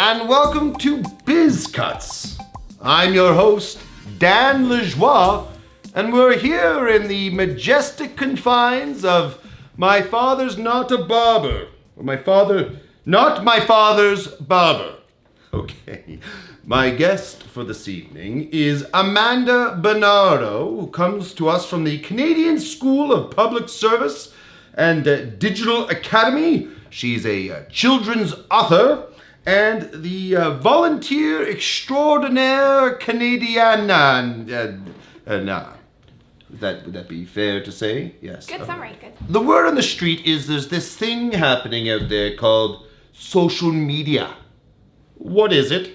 and welcome to Biz Cuts. I'm your host, Dan Lejoie, and we're here in the majestic confines of My Father's Not a Barber, or not my father's barber. Okay, my guest for this evening is Amanda Bernardo, who comes to us from the Canadian School of Public Service and Digital Academy. She's a children's author and the volunteer extraordinaire Canadian. Would that be fair to say? Yes. Good summary. Good. The word on the street is there's this thing happening out there called social media. What is it?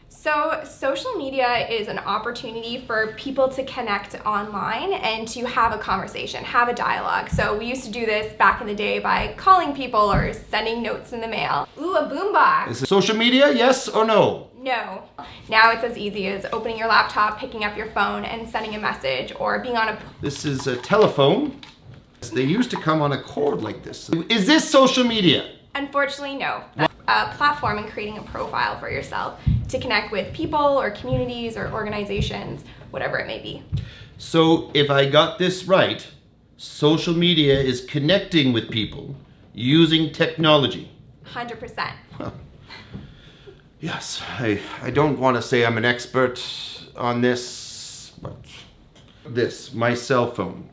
So social media is an opportunity for people to connect online and to have a conversation, have a dialogue. So we used to do this back in the day by calling people or sending notes in the mail. Ooh, a boombox. Is it social media, yes or no? No. Now it's as easy as opening your laptop, picking up your phone, and sending a message, or being on a... This is a telephone. They used to come on a cord like this. Is this social media? Unfortunately, no. That's a platform and creating a profile for yourself to connect with people or communities or organizations, whatever it may be. So if I got this right, social media is connecting with people using technology. 100%. Well, yes, I don't want to say I'm an expert on this, but my cell phone,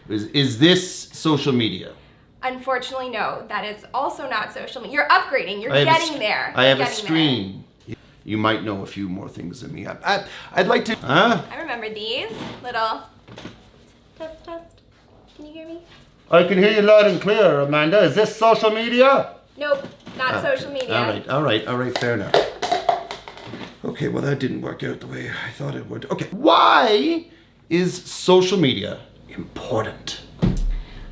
is this social media? Unfortunately, no. That is also not social media. You're upgrading. You're getting there. I have a screen. You might know a few more things than me. I'd like to... I remember these little... Test. Can you hear me? I can hear you loud and clear, Amanda. Is this social media? Nope, not social media. All right, fair enough. Okay, well that didn't work out the way I thought it would. Okay, why is social media important?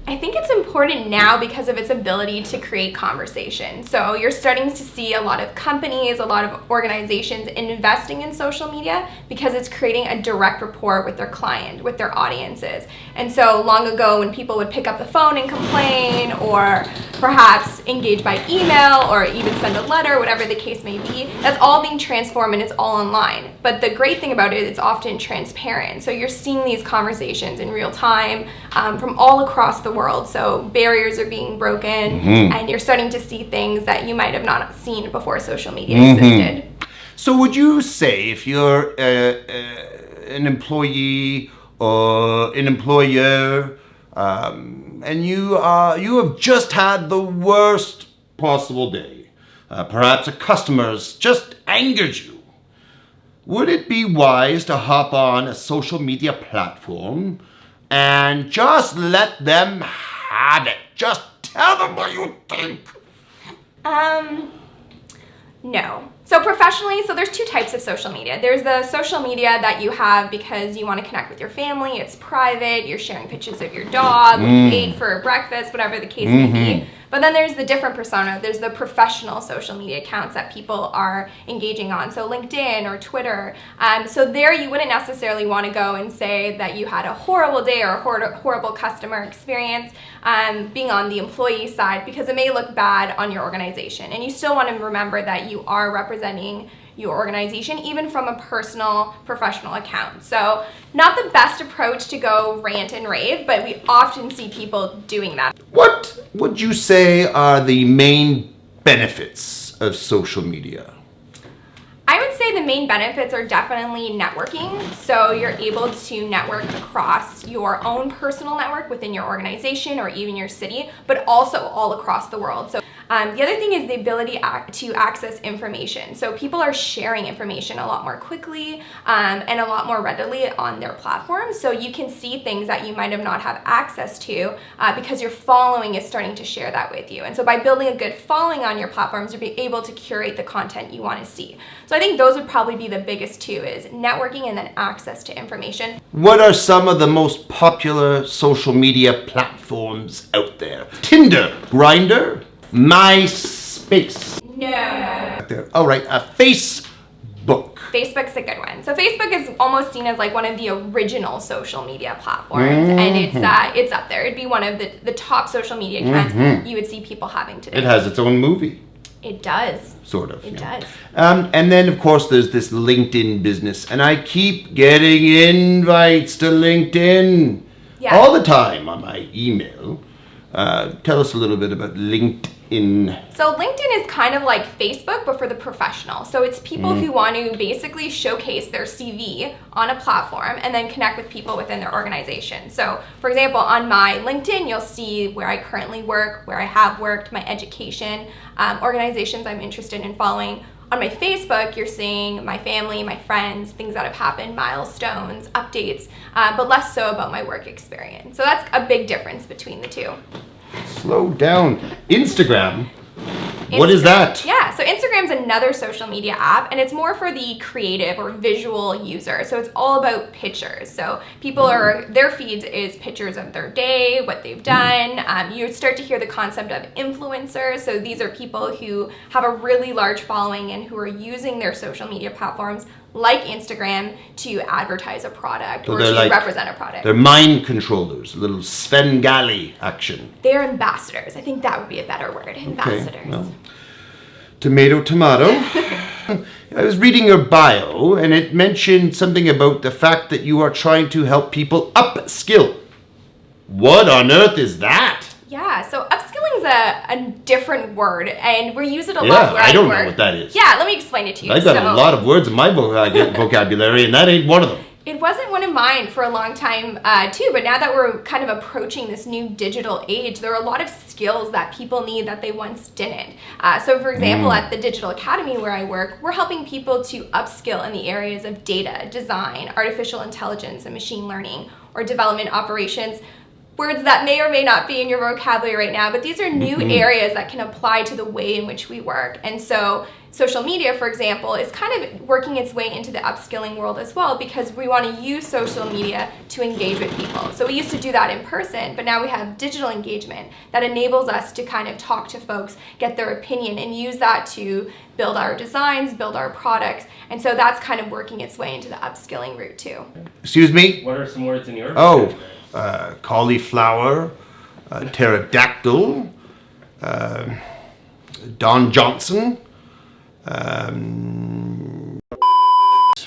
I think it's important now because of its ability to create conversation. So you're starting to see a lot of companies, a lot of organizations investing in social media because it's creating a direct rapport with their client, with their audiences. And so long ago when people would pick up the phone and complain, or perhaps engage by email, or even send a letter, whatever the case may be, that's all being transformed and it's all online. But the great thing about it, it's often transparent. So you're seeing these conversations in real time from all across the world. So barriers are being broken, and you're starting to see things that you might have not seen before social media existed. So would you say if you're an employee or an employer, and you have just had the worst possible day, perhaps a customer's just angered you, would it be wise to hop on a social media platform and just let them have it? Just tell them what you think. No. So professionally, there's two types of social media. There's the social media that you have because you want to connect with your family. It's private. You're sharing pictures of your dog, what you ate for breakfast, whatever the case may be. But then there's the different persona. There's the professional social media accounts that people are engaging on. So LinkedIn or Twitter. So there you wouldn't necessarily want to go and say that you had a horrible day or a horrible customer experience being on the employee side, because it may look bad on your organization. And you still want to remember that you are representing your organization, even from a personal, professional account. So not the best approach to go rant and rave, but we often see people doing that. What would you say are the main benefits of social media? I would say the main benefits are definitely networking. So you're able to network across your own personal network within your organization or even your city, but also all across the world. So the other thing is the ability to access information. So people are sharing information a lot more quickly and a lot more readily on their platforms. So you can see things that you might have not have access to because your following is starting to share that with you. And so by building a good following on your platforms, you'll be able to curate the content you want to see. So I think those would probably be the biggest two, is networking and then access to information. What are some of the most popular social media platforms out there? Tinder, Grindr, MySpace. No. All right, Facebook. Facebook's a good one. So Facebook is almost seen as like one of the original social media platforms, and it's up there. It'd be one of the top social media accounts you would see people having today. It has its own movie. It does. Sort of. It does. And then, of course, there's this LinkedIn business. And I keep getting invites to LinkedIn all the time on my email. Tell us a little bit about LinkedIn. So LinkedIn is kind of like Facebook, but for the professional. So it's people who want to basically showcase their CV on a platform and then connect with people within their organization. So for example, on my LinkedIn, you'll see where I currently work, where I have worked, my education, organizations I'm interested in following. On my Facebook, you're seeing my family, my friends, things that have happened, milestones, updates, but less so about my work experience. So that's a big difference between the two. Slow down. Instagram? What is that? Yeah, so Instagram's another social media app, and it's more for the creative or visual user. So it's all about pictures. So people their feeds is pictures of their day, what they've done. You start to hear the concept of influencers. So these are people who have a really large following and who are using their social media platforms like Instagram to advertise a product or to represent a product. They're mind controllers, a little Svengali action. They're ambassadors. I think that would be a better word, ambassadors. Okay, well, tomato. I was reading your bio, and it mentioned something about the fact that you are trying to help people upskill. What on earth is that? Yeah, so upskilling is a different word, and we use it a lot where I don't work. know what that is. Yeah, let me explain it to you. I've got a lot of words in my vocabulary, and that ain't one of them. It wasn't one of mine for a long time, too, but now that we're kind of approaching this new digital age, there are a lot of skills that people need that they once didn't. So, for example, at the Digital Academy where I work, we're helping people to upskill in the areas of data, design, artificial intelligence, and machine learning, or development operations. Words that may or may not be in your vocabulary right now, but these are new areas that can apply to the way in which we work. And so social media, for example, is kind of working its way into the upskilling world as well, because we want to use social media to engage with people. So we used to do that in person, but now we have digital engagement that enables us to kind of talk to folks, get their opinion, and use that to build our designs, build our products. And so that's kind of working its way into the upskilling route too. Excuse me? What are some words in your vocabulary? Cauliflower, pterodactyl, Don Johnson.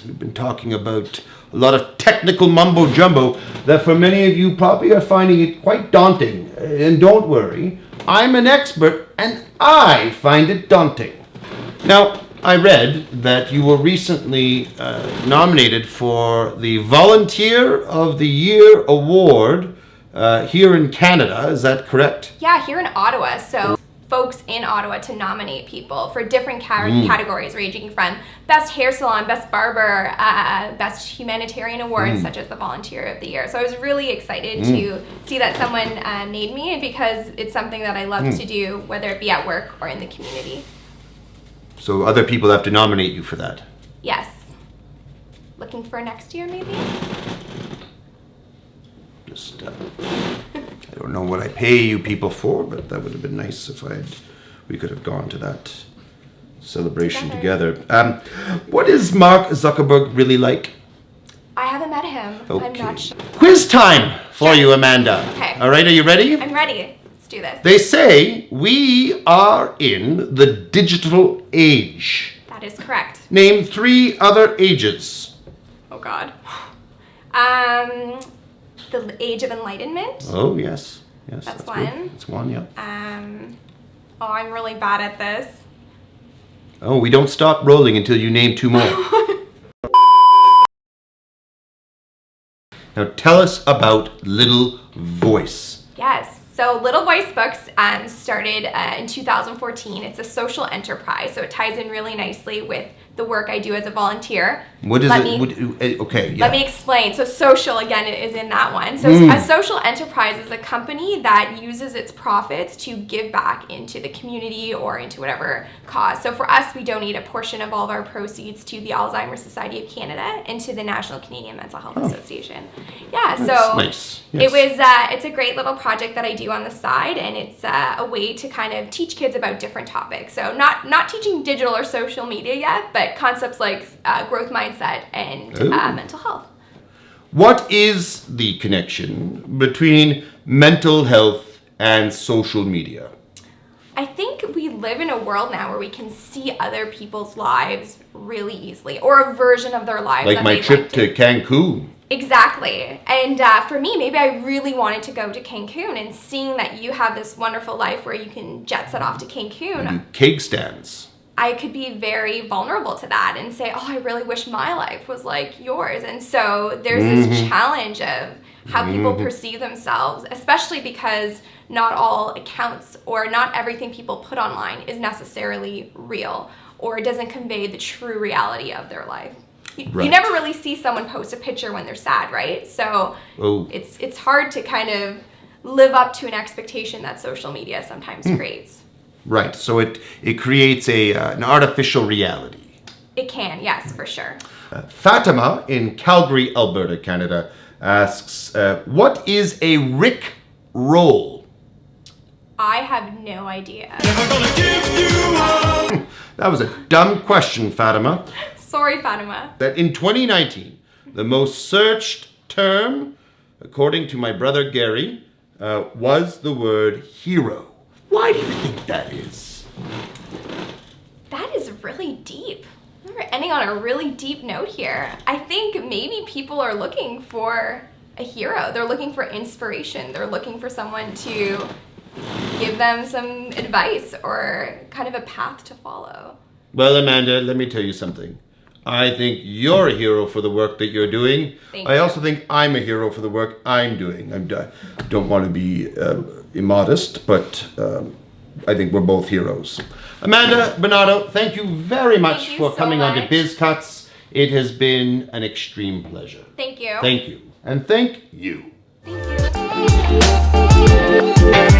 We've been talking about a lot of technical mumbo jumbo that for many of you probably are finding it quite daunting. And don't worry, I'm an expert and I find it daunting. Now, I read that you were recently nominated for the Volunteer of the Year award here in Canada. Is that correct? Yeah, here in Ottawa. So folks in Ottawa to nominate people for different categories, ranging from best hair salon, best barber, best humanitarian awards, such as the Volunteer of the Year. So I was really excited to see that someone named me, because it's something that I love to do, whether it be at work or in the community. So other people have to nominate you for that? Yes. Looking for next year, maybe? Just, I don't know what I pay you people for, but that would have been nice if we could have gone to that celebration together. What is Mark Zuckerberg really like? I haven't met him. Okay. I'm not sure. Quiz time for you, Amanda. Okay. All right, are you ready? I'm ready. Let's do this. They say we are in the digital age. That is correct. Name 3 other ages. Oh, God. The Age of Enlightenment. Oh, yes. Yes, That's good. one. That's one, yeah. I'm really bad at this. Oh, we don't stop rolling until you name 2 more. Now tell us about Little Voice. Yes. So Little Voice Books started in 2014. It's a social enterprise, so it ties in really nicely with the work I do as a volunteer. What is it? Okay, yeah. Let me explain. So social, again, is in that one. So a social enterprise is a company that uses its profits to give back into the community or into whatever cause. So for us, we donate a portion of all of our proceeds to the Alzheimer's Society of Canada and to the National Canadian Mental Health Association. Yeah, so nice. Yes. It's a great little project that I do on the side, and it's a way to kind of teach kids about different topics. So not teaching digital or social media yet, but concepts like growth mindset and mental health. What is the connection between mental health and social media? I think we live in a world now where we can see other people's lives really easily, or a version of their lives. Like my trip to Cancun. Exactly. And for me, maybe I really wanted to go to Cancun, and seeing that you have this wonderful life where you can jet set off to Cancun. And do cake stands. I could be very vulnerable to that and say, oh, I really wish my life was like yours. And so there's this challenge of how people perceive themselves, especially because not all accounts or not everything people put online is necessarily real, or it doesn't convey the true reality of their life. You never really see someone post a picture when they're sad, right? So it's hard to kind of live up to an expectation that social media sometimes creates. Right, so it creates an artificial reality. It can, yes, for sure. Fatima in Calgary, Alberta, Canada asks, what is a Rick roll? I have no idea. That was a dumb question, Fatima. Sorry, Fatima. That in 2019, the most searched term, according to my brother Gary, was the word hero. Why do you think that is? That is really deep. We're ending on a really deep note here. I think maybe people are looking for a hero. They're looking for inspiration. They're looking for someone to give them some advice or kind of a path to follow. Well, Amanda, let me tell you something. I think you're a hero for the work that you're doing. Thank I you. also think I'm a hero for the work I'm doing. I don't want to be immodest, but I think we're both heroes. Amanda, Bernardo, thank you very much you for so coming on to much. Biz Cuts. It has been an extreme pleasure. Thank you. Thank you. And thank you. Thank you.